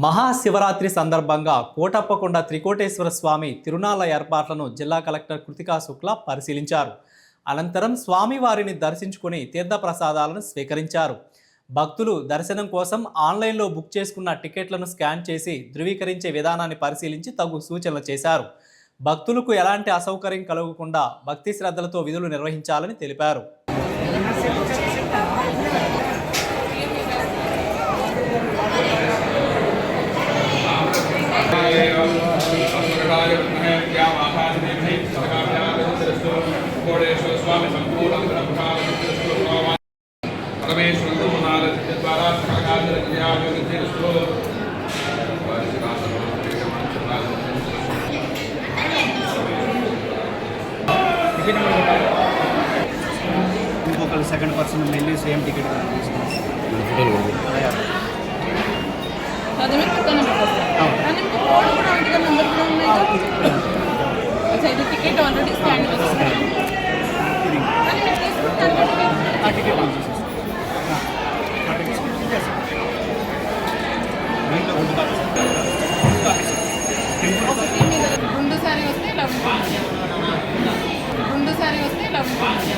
మహాశివరాత్రి సందర్భంగా కోటప్పకొండ త్రికోటేశ్వర స్వామి తిరునాళ్ల ఏర్పాట్లను జిల్లా కలెక్టర్ కృతికా శుక్లా పరిశీలించారు. అనంతరం స్వామివారిని దర్శించుకుని తీర్థప్రసాదాలను స్వీకరించారు. భక్తులు దర్శనం కోసం ఆన్లైన్లో బుక్ చేసుకున్న టికెట్లను స్కాన్ చేసి ధృవీకరించే విధానాన్ని పరిశీలించి తగు సూచనలు చేశారు. భక్తులకు ఎలాంటి అసౌకర్యం కలగకుండా భక్తి శ్రద్ధలతో విధులు నిర్వహించాలని తెలిపారు. ఇంకొకరు సెకండ్ పర్సన్ మళ్ళీ same ticket ticket already scan గుండు సారీ వస్తే ఇలా ఉంటుంది. గుండు సారీ వస్తే ఇలా ఉంటుంది.